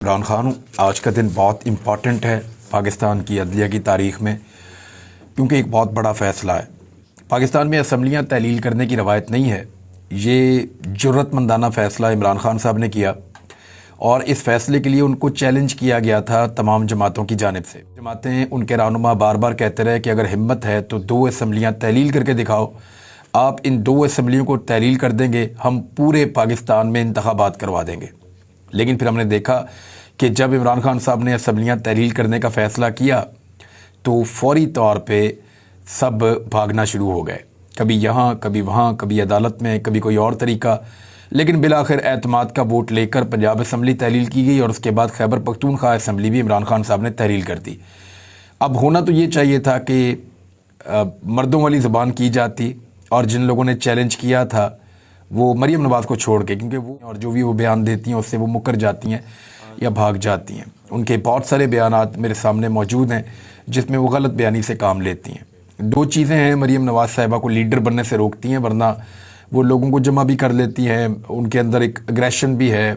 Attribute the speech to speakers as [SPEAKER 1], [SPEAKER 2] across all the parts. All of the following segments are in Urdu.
[SPEAKER 1] عمران خان ہوں۔ آج کا دن بہت امپورٹنٹ ہے پاکستان کی عدلیہ کی تاریخ میں، کیونکہ ایک بہت بڑا فیصلہ ہے۔ پاکستان میں اسمبلیاں تحلیل کرنے کی روایت نہیں ہے۔ یہ جرأت مندانہ فیصلہ عمران خان صاحب نے کیا، اور اس فیصلے کے لیے ان کو چیلنج کیا گیا تھا تمام جماعتوں کی جانب سے۔ جماعتیں ان کے رہنما بار بار کہتے رہے کہ اگر ہمت ہے تو 2 اسمبلیاں تحلیل کر کے دکھاؤ، آپ ان 2 اسمبلیوں کو تحلیل کر دیں گے، ہم پورے پاکستان میں انتخابات کروا دیں گے۔ لیکن پھر ہم نے دیکھا کہ جب عمران خان صاحب نے اسمبلیاں تحلیل کرنے کا فیصلہ کیا تو فوری طور پہ سب بھاگنا شروع ہو گئے، کبھی یہاں کبھی وہاں، کبھی عدالت میں، کبھی کوئی اور طریقہ۔ لیکن بالآخر اعتماد کا ووٹ لے کر پنجاب اسمبلی تحلیل کی گئی، اور اس کے بعد خیبر پختونخوا اسمبلی بھی عمران خان صاحب نے تحلیل کر دی۔ اب ہونا تو یہ چاہیے تھا کہ مردوں والی زبان کی جاتی، اور جن لوگوں نے چیلنج کیا تھا وہ مریم نواز کو چھوڑ کے، کیونکہ وہ اور جو بھی وہ بیان دیتی ہیں اس سے وہ مکر جاتی ہیں یا بھاگ جاتی ہیں۔ ان کے بہت سارے بیانات میرے سامنے موجود ہیں جس میں وہ غلط بیانی سے کام لیتی ہیں۔ 2 چیزیں ہیں مریم نواز صاحبہ کو لیڈر بننے سے روکتی ہیں، ورنہ وہ لوگوں کو جمع بھی کر لیتی ہیں، ان کے اندر ایک اگریشن بھی ہے،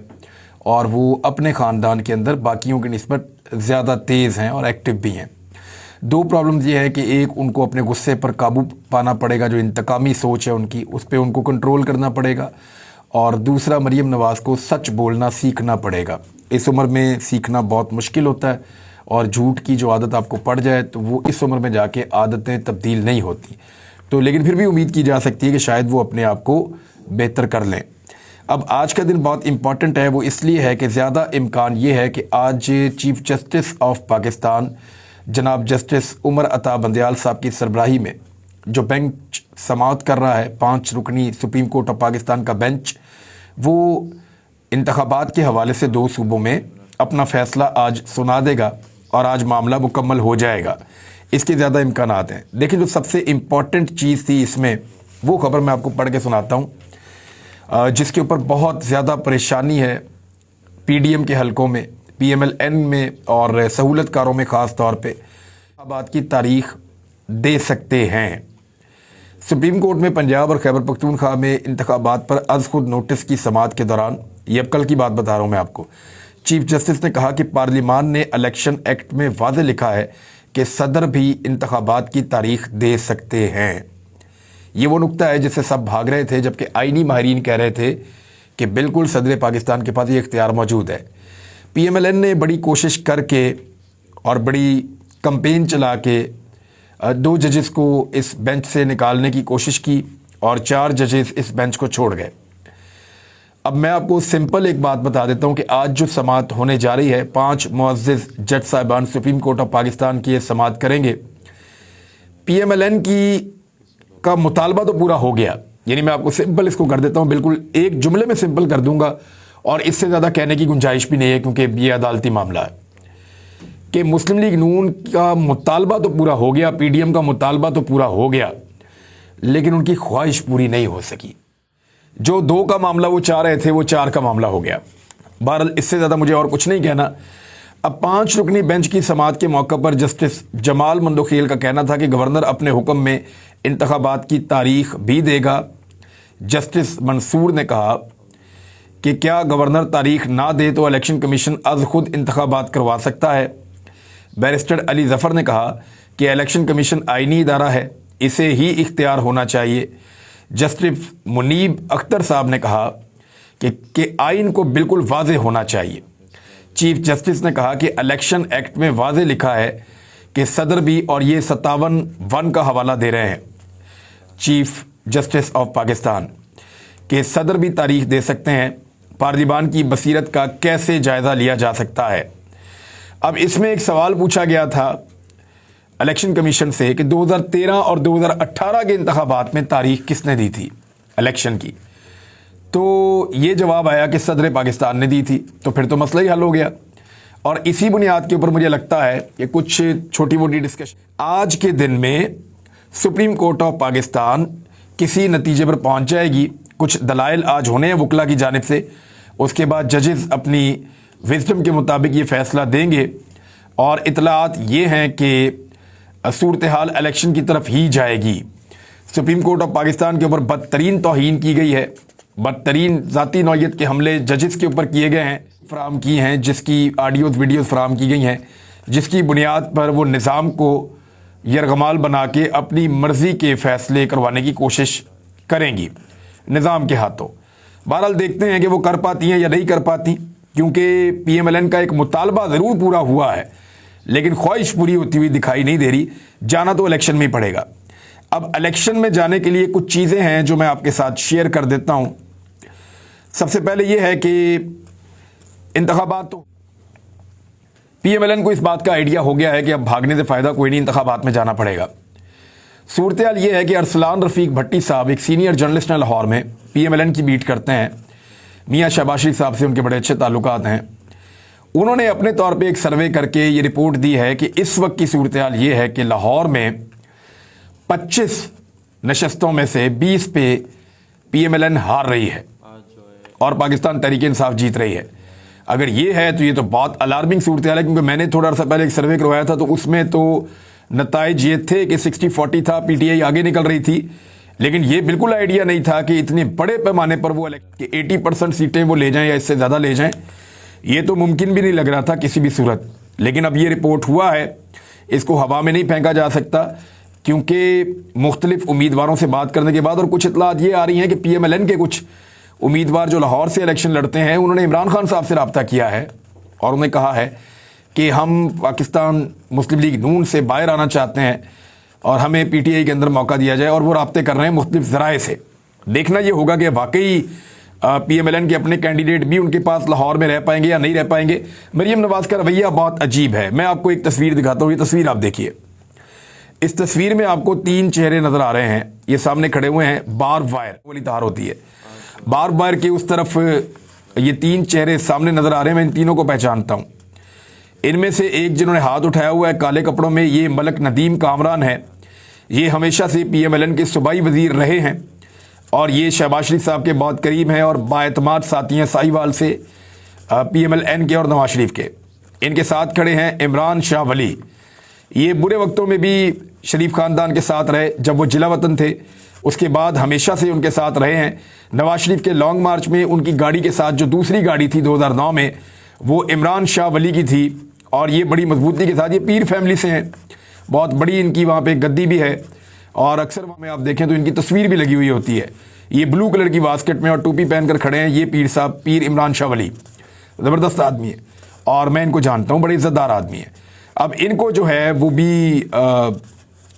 [SPEAKER 1] اور وہ اپنے خاندان کے اندر باقیوں کی نسبت زیادہ تیز ہیں اور ایکٹیو بھی ہیں۔ 2 پرابلمز یہ ہے کہ ایک، ان کو اپنے غصے پر قابو پانا پڑے گا، جو انتقامی سوچ ہے ان کی، اس پہ ان کو کنٹرول کرنا پڑے گا، اور دوسرا مریم نواز کو سچ بولنا سیکھنا پڑے گا۔ اس عمر میں سیکھنا بہت مشکل ہوتا ہے، اور جھوٹ کی جو عادت آپ کو پڑ جائے تو وہ اس عمر میں جا کے عادتیں تبدیل نہیں ہوتی، تو لیکن پھر بھی امید کی جا سکتی ہے کہ شاید وہ اپنے آپ کو بہتر کر لیں۔ اب آج کا دن بہت امپورٹنٹ ہے، وہ اس لیے ہے کہ زیادہ امکان یہ ہے کہ آج چیف جسٹس آف پاکستان جناب جسٹس عمر عطا بندیال صاحب کی سربراہی میں جو بینچ سماعت کر رہا ہے، 5 رکنی سپریم کورٹ آف پاکستان کا بینچ، وہ انتخابات کے حوالے سے 2 صوبوں میں اپنا فیصلہ آج سنا دے گا، اور آج معاملہ مکمل ہو جائے گا۔ اس کے زیادہ امکانات ہیں۔ لیکن جو سب سے امپورٹنٹ چیز تھی اس میں، وہ خبر میں آپ کو پڑھ کے سناتا ہوں، جس کے اوپر بہت زیادہ پریشانی ہے پی ڈی ایم کے حلقوں میں، پی ایم ایل این میں، اور سہولت کاروں میں خاص طور پہ۔ انتخابات کی تاریخ دے سکتے ہیں۔ سپریم کورٹ میں پنجاب اور خیبر پختونخوا میں انتخابات پر از خود نوٹس کی سماعت کے دوران، یہ اب کل کی بات بتا رہا ہوں میں آپ کو، چیف جسٹس نے کہا کہ پارلیمان نے الیکشن ایکٹ میں واضح لکھا ہے کہ صدر بھی انتخابات کی تاریخ دے سکتے ہیں۔ یہ وہ نقطہ ہے جس سے سب بھاگ رہے تھے، جبکہ آئینی ماہرین کہہ رہے تھے کہ بالکل صدر پاکستان کے پاس یہ اختیار موجود ہے۔ پی ایم ایل این نے بڑی کوشش کر کے اور بڑی کمپین چلا کے 2 ججز کو اس بینچ سے نکالنے کی کوشش کی، اور 4 ججز اس بینچ کو چھوڑ گئے۔ اب میں آپ کو سمپل ایک بات بتا دیتا ہوں کہ آج جو سماعت ہونے جا رہی ہے، 5 معزز جج صاحبان سپریم کورٹ آف پاکستان کی یہ سماعت کریں گے۔ پی ایم ایل این کا مطالبہ تو پورا ہو گیا، یعنی میں آپ کو سمپل اس کو کر دیتا ہوں، بالکل ایک جملے میں سمپل کر دوں گا، اور اس سے زیادہ کہنے کی گنجائش بھی نہیں ہے، کیونکہ یہ عدالتی معاملہ ہے، کہ مسلم لیگ نون کا مطالبہ تو پورا ہو گیا، پی ڈی ایم کا مطالبہ تو پورا ہو گیا، لیکن ان کی خواہش پوری نہیں ہو سکی۔ جو 2 کا معاملہ وہ چاہ رہے تھے، وہ 4 کا معاملہ ہو گیا۔ بہرحال اس سے زیادہ مجھے اور کچھ نہیں کہنا۔ اب 5 رکنی بینچ کی سماعت کے موقع پر جسٹس جمال مندوخیل کا کہنا تھا کہ گورنر اپنے حکم میں انتخابات کی تاریخ بھی دے گا۔ جسٹس منصور نے کہا کہ کیا گورنر تاریخ نہ دے تو الیکشن کمیشن از خود انتخابات کروا سکتا ہے۔ بیرسٹر علی ظفر نے کہا کہ الیکشن کمیشن آئینی ادارہ ہے، اسے ہی اختیار ہونا چاہیے۔ جسٹس منیب اختر صاحب نے کہا کہ آئین کو بالکل واضح ہونا چاہیے۔ چیف جسٹس نے کہا کہ الیکشن ایکٹ میں واضح لکھا ہے کہ صدر بھی، اور یہ 57(1) کا حوالہ دے رہے ہیں چیف جسٹس آف پاکستان، کہ صدر بھی تاریخ دے سکتے ہیں۔ پارلیمان کی بصیرت کا کیسے جائزہ لیا جا سکتا ہے؟ اب اس میں ایک سوال پوچھا گیا تھا الیکشن کمیشن سے کہ 2013 اور 2018 کے انتخابات میں تاریخ کس نے دی تھی الیکشن کی، تو یہ جواب آیا کہ صدر پاکستان نے دی تھی، تو پھر تو مسئلہ ہی حل ہو گیا۔ اور اسی بنیاد کے اوپر مجھے لگتا ہے کہ کچھ چھوٹی موٹی ڈسکشن آج کے دن میں سپریم کورٹ آف پاکستان کسی نتیجے پر پہنچ جائے گی۔ کچھ دلائل آج ہونے ہیں وکلا کی جانب سے، اس کے بعد ججز اپنی وزڈم کے مطابق یہ فیصلہ دیں گے، اور اطلاعات یہ ہیں کہ صورتحال الیکشن کی طرف ہی جائے گی۔ سپریم کورٹ آف پاکستان کے اوپر بدترین توہین کی گئی ہے، بدترین ذاتی نوعیت کے حملے ججز کے اوپر کیے گئے ہیں۔ فراہم کی ہیں, جس کی آڈیوز ویڈیوز فراہم کی گئی ہیں, جس کی بنیاد پر وہ نظام کو یرغمال بنا کے اپنی مرضی کے فیصلے کروانے کی کوشش کریں گی نظام کے ہاتھوں. بہرحال دیکھتے ہیں کہ وہ کر پاتی ہیں یا نہیں کر پاتی, کیونکہ پی ایم ایل این کا ایک مطالبہ ضرور پورا ہوا ہے لیکن خواہش پوری ہوتی ہوئی دکھائی نہیں دے رہی. جانا تو الیکشن میں ہی پڑے گا. اب الیکشن میں جانے کے لیے کچھ چیزیں ہیں جو میں آپ کے ساتھ شیئر کر دیتا ہوں. سب سے پہلے یہ ہے کہ انتخابات تو پی ایم ایل این کو اس بات کا آئیڈیا ہو گیا ہے کہ اب بھاگنے سے فائدہ کوئی نہیں, انتخابات میں جانا پڑے گا. صورتحال یہ ہے کہ ارسلان رفیق بھٹی صاحب ایک سینئر جرنلسٹ ہیں لاہور میں, پی ایم ایل این کی بیٹ کرتے ہیں. میاں شہباز شریف صاحب سے ان کے بڑے اچھے تعلقات ہیں. انہوں نے اپنے طور پہ ایک سروے کر کے یہ رپورٹ دی ہے کہ اس وقت کی صورتحال یہ ہے کہ لاہور میں 25 نشستوں میں سے 20 پہ پی ایم ایل این ہار رہی ہے اور پاکستان تحریک انصاف جیت رہی ہے. اگر یہ ہے تو یہ تو بہت الارمنگ صورتحال ہے, کیونکہ میں نے تھوڑا عرصہ پہلے ایک سروے کروایا تھا تو اس میں تو نتائج یہ تھے کہ 60-40 تھا, پی ٹی آئی آگے نکل رہی تھی, لیکن یہ بالکل آئیڈیا نہیں تھا کہ اتنے بڑے پیمانے پر وہ 80% سیٹیں وہ لے جائیں یا اس سے زیادہ لے جائیں. یہ تو ممکن بھی نہیں لگ رہا تھا کسی بھی صورت. لیکن اب یہ رپورٹ ہوا ہے, اس کو ہوا میں نہیں پھینکا جا سکتا, کیونکہ مختلف امیدواروں سے بات کرنے کے بعد اور کچھ اطلاعات یہ آ رہی ہیں کہ پی ایم ایل این کے کچھ امیدوار جو لاہور سے الیکشن لڑتے ہیں انہوں نے عمران خان صاحب سے رابطہ کیا ہے اور انہیں کہا ہے کہ ہم پاکستان مسلم لیگ نون سے باہر آنا چاہتے ہیں اور ہمیں پی ٹی آئی کے اندر موقع دیا جائے, اور وہ رابطے کر رہے ہیں مختلف ذرائع سے. دیکھنا یہ ہوگا کہ واقعی پی ایم ایل این کے اپنے کینڈیڈیٹ بھی ان کے پاس لاہور میں رہ پائیں گے یا نہیں رہ پائیں گے. مریم نواز کا رویہ بہت عجیب ہے. میں آپ کو ایک تصویر دکھاتا ہوں, یہ تصویر آپ دیکھیے. اس تصویر میں آپ کو 3 چہرے نظر آ رہے ہیں, یہ سامنے کھڑے ہوئے ہیں. بارب وائر والی تار ہوتی ہے, بارب وائر کے اس طرف یہ 3 چہرے سامنے نظر آ رہے ہیں. میں ان تینوں کو پہچانتا ہوں. ان میں سے ایک جنہوں نے ہاتھ اٹھایا ہوا ہے کالے کپڑوں میں, یہ ملک ندیم کامران ہے. یہ ہمیشہ سے پی ایم ایل این کے صوبائی وزیر رہے ہیں اور یہ شہباز شریف صاحب کے بہت قریب ہیں اور بااعتماد ساتھی ہیں ساہیوال سے, پی ایم ایل این کے اور نواز شریف کے. ان کے ساتھ کھڑے ہیں عمران شاہ ولی. یہ برے وقتوں میں بھی شریف خاندان کے ساتھ رہے, جب وہ جلا وطن تھے اس کے بعد ہمیشہ سے ان کے ساتھ رہے ہیں. نواز شریف کے لانگ مارچ میں ان کی گاڑی کے ساتھ جو دوسری گاڑی تھی 2009 میں, وہ عمران شاہ ولی کی تھی, اور یہ بڑی مضبوطی کے ساتھ, یہ پیر فیملی سے ہیں, بہت بڑی ان کی وہاں پہ گدی بھی ہے, اور اکثر وہاں میں آپ دیکھیں تو ان کی تصویر بھی لگی ہوئی ہوتی ہے. یہ بلو کلر کی واسکٹ میں اور ٹوپی پہن کر کھڑے ہیں. یہ پیر صاحب, پیر عمران شاہ ولی, زبردست آدمی ہے اور میں ان کو جانتا ہوں, بڑے عزت دار آدمی ہے. اب ان کو جو ہے وہ بھی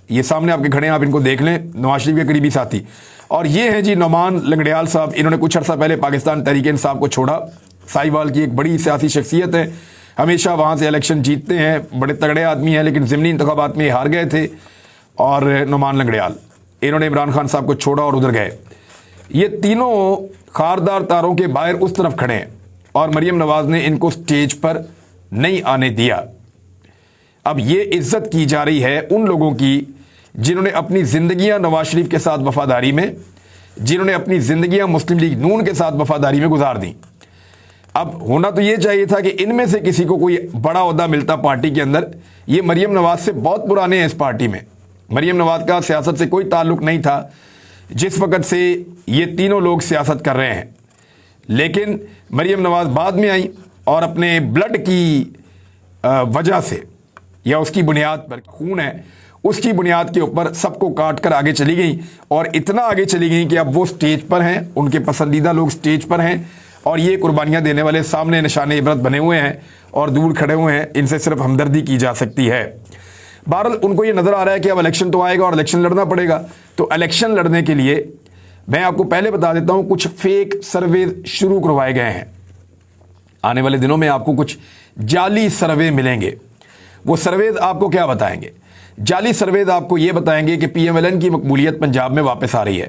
[SPEAKER 1] یہ سامنے آپ کے کھڑے ہیں, آپ ان کو دیکھ لیں, نواز شریف کے قریبی ساتھی. اور یہ ہیں جی نعمان لنگڑیال صاحب. انہوں نے کچھ عرصہ پہلے پاکستان تحریک انصاف کو چھوڑا. ساہیوال کی ایک بڑی سیاسی شخصیت ہے, ہمیشہ وہاں سے الیکشن جیتتے ہیں, بڑے تگڑے آدمی ہیں, لیکن ضمنی انتخابات میں ہار گئے تھے. اور نعمان لنگڑیال, انہوں نے عمران خان صاحب کو چھوڑا اور ادھر گئے. یہ تینوں خاردار تاروں کے باہر اس طرف کھڑے ہیں, اور مریم نواز نے ان کو سٹیج پر نہیں آنے دیا. اب یہ عزت کی جا رہی ہے ان لوگوں کی جنہوں نے اپنی زندگیاں نواز شریف کے ساتھ وفاداری میں, جنہوں نے اپنی زندگیاں مسلم لیگ نون کے ساتھ وفاداری میں گزار دیں. اب ہونا تو یہ چاہیے تھا کہ ان میں سے کسی کو کوئی بڑا عہدہ ملتا پارٹی کے اندر. یہ مریم نواز سے بہت پرانے ہیں اس پارٹی میں. مریم نواز کا سیاست سے کوئی تعلق نہیں تھا جس وقت سے یہ تینوں لوگ سیاست کر رہے ہیں, لیکن مریم نواز بعد میں آئی اور اپنے بلڈ کی وجہ سے یا اس کی بنیاد پر, خون ہے اس کی بنیاد کے اوپر سب کو کاٹ کر آگے چلی گئیں, اور اتنا آگے چلی گئیں کہ اب وہ سٹیج پر ہیں, ان کے پسندیدہ لوگ سٹیج پر ہیں, اور یہ قربانیاں دینے والے سامنے نشان عبرت بنے ہوئے ہیں اور دور کھڑے ہوئے ہیں. ان سے صرف ہمدردی کی جا سکتی ہے. بہرحال ان کو یہ نظر آ رہا ہے کہ اب الیکشن تو آئے گا اور الیکشن لڑنا پڑے گا. تو الیکشن لڑنے کے لیے میں آپ کو پہلے بتا دیتا ہوں, کچھ فیک سروے شروع کروائے گئے ہیں. آنے والے دنوں میں آپ کو کچھ جعلی سروے ملیں گے. وہ سرویز آپ کو کیا بتائیں گے؟ جعلی سرویز آپ کو یہ بتائیں گے کہ پی ایم ایل این کی مقبولیت پنجاب میں واپس آ رہی ہے.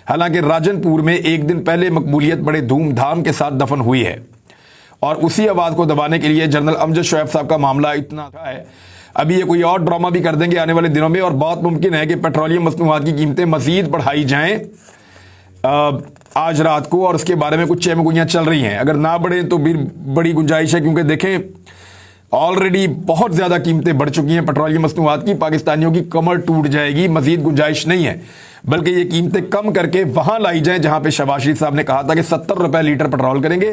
[SPEAKER 1] حالانکہ راجن پور میں ایک دن پہلے مقبولیت بڑے دھوم دھام کے ساتھ دفن ہوئی ہے, اور اسی آواز کو دبانے کے لیے جنرل امجد شعیب صاحب کا معاملہ اتنا ہے. ابھی یہ کوئی اور ڈرامہ بھی کر دیں گے آنے والے دنوں میں, اور بہت ممکن ہے کہ پیٹرولیم مصنوعات کی قیمتیں مزید بڑھائی جائیں آج رات کو, اور اس کے بارے میں کچھ چہمگوئیاں چل رہی ہیں. اگر نہ بڑھیں تو بھی بڑی گنجائش ہے, کیونکہ دیکھیں آلریڈی بہت زیادہ قیمتیں بڑھ چکی ہیں پیٹرولیم مصنوعات کی. پاکستانیوں کی کمر ٹوٹ جائے گی, مزید گنجائش نہیں ہے, بلکہ یہ قیمتیں کم کر کے وہاں لائی جائیں جہاں پہ شہباز شریف صاحب نے کہا تھا کہ 70 روپے لیٹر پیٹرول کریں گے.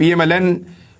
[SPEAKER 1] PMLN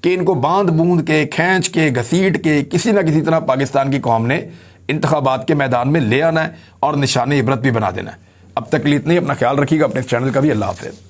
[SPEAKER 1] کہ ان کو باندھ بوند کے کھینچ کے گھسیٹ کے کسی نہ کسی طرح پاکستان کی قوم نے انتخابات کے میدان میں لے آنا ہے اور نشان عبرت بھی بنا دینا ہے۔ اب تک کے لیے اتنا ہی، اپنا خیال رکھیے گا، اپنے اس چینل کا بھی۔ اللہ حافظ۔